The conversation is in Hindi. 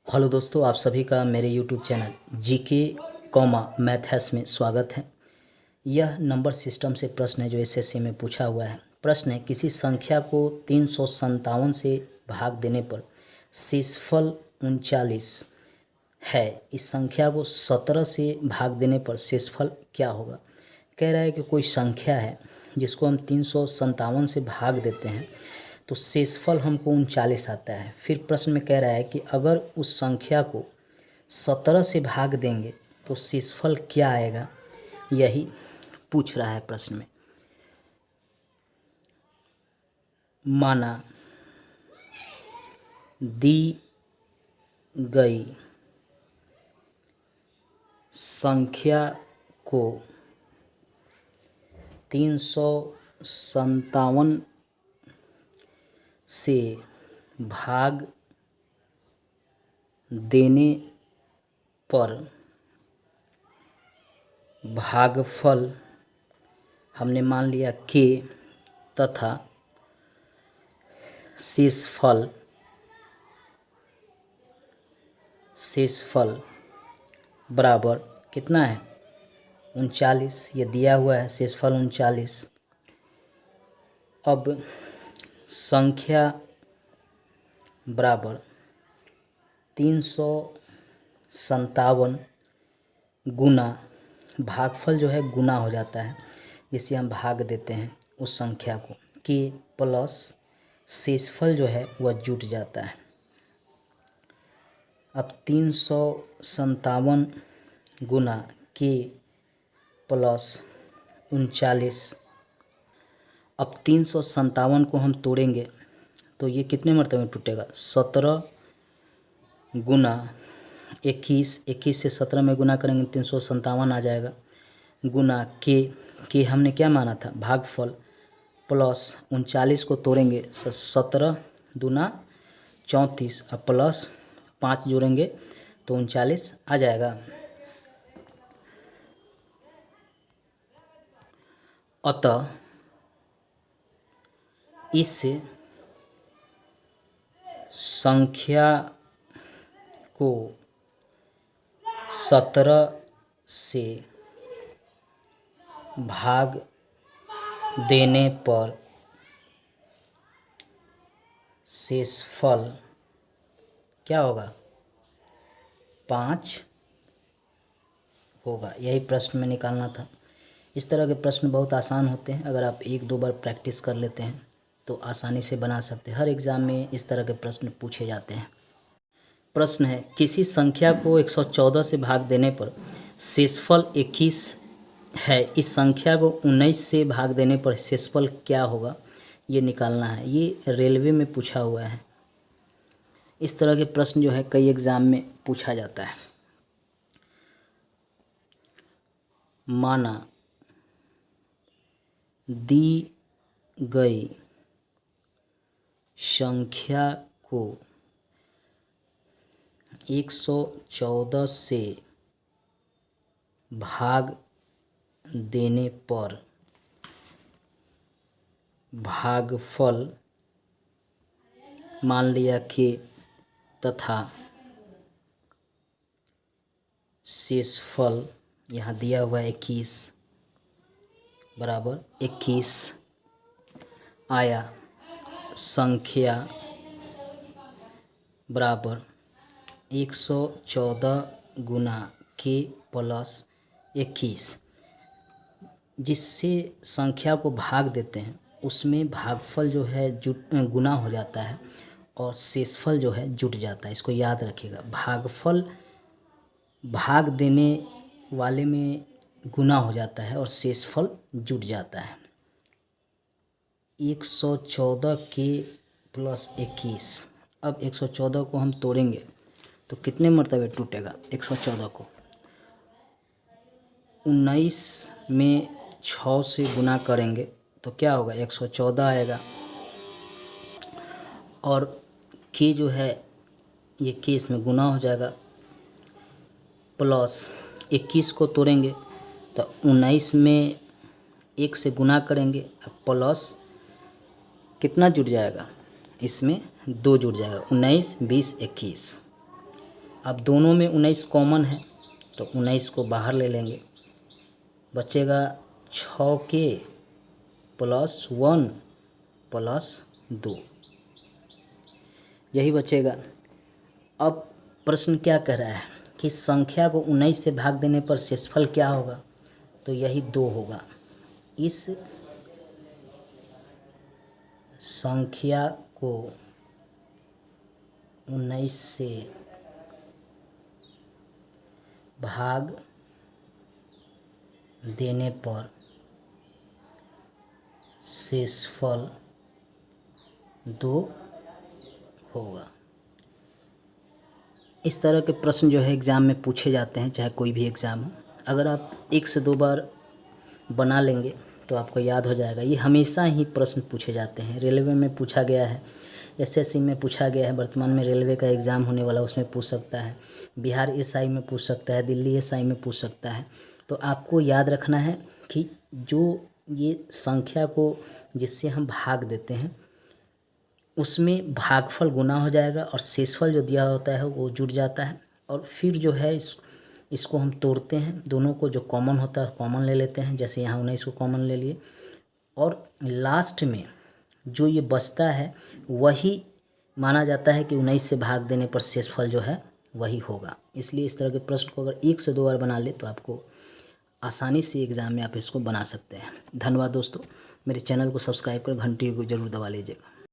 हेलो दोस्तों, आप सभी का मेरे YouTube channel GK comma maths में स्वागत है। यह नंबर सिस्टम से प्रश्न है जो एसएससी में पूछा हुआ है। प्रश्न है, किसी संख्या को 357 से भाग देने पर शेषफल 39 है। इस संख्या को 17 से भाग देने पर शेषफल क्या होगा। कह रहा है कि कोई संख्या है जिसको हम 357 से भाग देते हैं तो शेषफल हमको 39 आता है। फिर प्रश्न में कह रहा है कि अगर उस संख्या को 17 से भाग देंगे तो शेषफल क्या आएगा, यही पूछ रहा है प्रश्न में। माना दी गई संख्या को 357 से भाग देने पर भागफल हमने मान लिया के तथा शेषफल बराबर कितना है 39। ये दिया हुआ है शेषफल 39। अब संख्या बराबर 357 गुना भागफल जो है गुना हो जाता है, जिसे हम भाग देते हैं उस संख्या को, के प्लस शेषफल जो है वह जुट जाता है। अब 357 गुना के प्लस 39। अब 357 को हम तोड़ेंगे तो ये कितने मरतबे में टूटेगा, 17 गुना 21। 21 से 17 में गुना करेंगे 357 आ जाएगा, गुना के हमने क्या माना था भागफल, प्लस 39 को तोड़ेंगे 17 दूना 34 और प्लस 5 जोड़ेंगे तो 39 आ जाएगा। अतः इस संख्या को 17 से भाग देने पर शेषफल क्या होगा, 5 होगा। यही प्रश्न में निकालना था। इस तरह के प्रश्न बहुत आसान होते हैं, अगर आप एक दो बार प्रैक्टिस कर लेते हैं तो आसानी से बना सकते हैं। हर एग्ज़ाम में इस तरह के प्रश्न पूछे जाते हैं। प्रश्न है, किसी संख्या को 114 से भाग देने पर शेषफल 21 है। इस संख्या को 19 से भाग देने पर शेषफल क्या होगा, ये निकालना है। ये रेलवे में पूछा हुआ है। इस तरह के प्रश्न जो है कई एग्ज़ाम में पूछा जाता है। माना दी गई संख्या को 114 से भाग देने पर भागफल मान लिया कि तथा शेषफल यहाँ दिया हुआ 21 बराबर 21 आया। संख्या बराबर 114 गुना के प्लस 21। जिससे संख्या को भाग देते हैं उसमें भागफल जो है गुना हो जाता है और शेषफल जो है जुट जाता है। इसको याद रखिएगा, भागफल भाग देने वाले में गुना हो जाता है और शेषफल जुट जाता है। 114 के प्लस 21। अब 114 को हम तोड़ेंगे तो कितने मरतबे टूटेगा 114 को, 19 में 6 से गुना करेंगे तो क्या होगा 114 आएगा। और के जो है ये के इसमें गुना हो जाएगा, प्लस 21 को तोड़ेंगे तो 19 में 1 से गुना करेंगे, प्लस कितना जुड़ जाएगा, इसमें 2 जुड़ जाएगा, 19 20 21। अब दोनों में 19 कॉमन है तो 19 को बाहर ले लेंगे, बचेगा 6k + 1 + 2, यही बचेगा। अब प्रश्न क्या कह रहा है कि संख्या को 19 से भाग देने पर शेषफल क्या होगा, तो यही 2 होगा। इस संख्या को 19 से भाग देने पर शेषफल 2 होगा। इस तरह के प्रश्न जो है एग्ज़ाम में पूछे जाते हैं, चाहे कोई भी एग्ज़ाम हो। अगर आप 1 से 2 बार बना लेंगे तो आपको याद हो जाएगा। ये हमेशा ही प्रश्न पूछे जाते हैं। रेलवे में पूछा गया है, एसएससी में पूछा गया है, वर्तमान में रेलवे का एग्ज़ाम होने वाला उसमें पूछ सकता है, बिहार एसआई में पूछ सकता है, दिल्ली एसआई में पूछ सकता है। तो आपको याद रखना है कि जो ये संख्या को जिससे हम भाग देते हैं उसमें भागफल गुना हो जाएगा और शेषफल जो दिया होता है वो जुड़ जाता है। और फिर जो है इसको हम तोड़ते हैं, दोनों को जो कॉमन होता है कॉमन ले लेते हैं, जैसे यहाँ 19 को कॉमन ले लिए, और लास्ट में जो ये बचता है वही माना जाता है कि 19 से भाग देने पर शेषफल जो है वही होगा। इसलिए इस तरह के प्रश्न को अगर 1 से 2 बार बना ले तो आपको आसानी से एग्ज़ाम में आप इसको बना सकते हैं। धन्यवाद दोस्तों, मेरे चैनल को सब्सक्राइब कर घंटी को ज़रूर दबा लीजिएगा।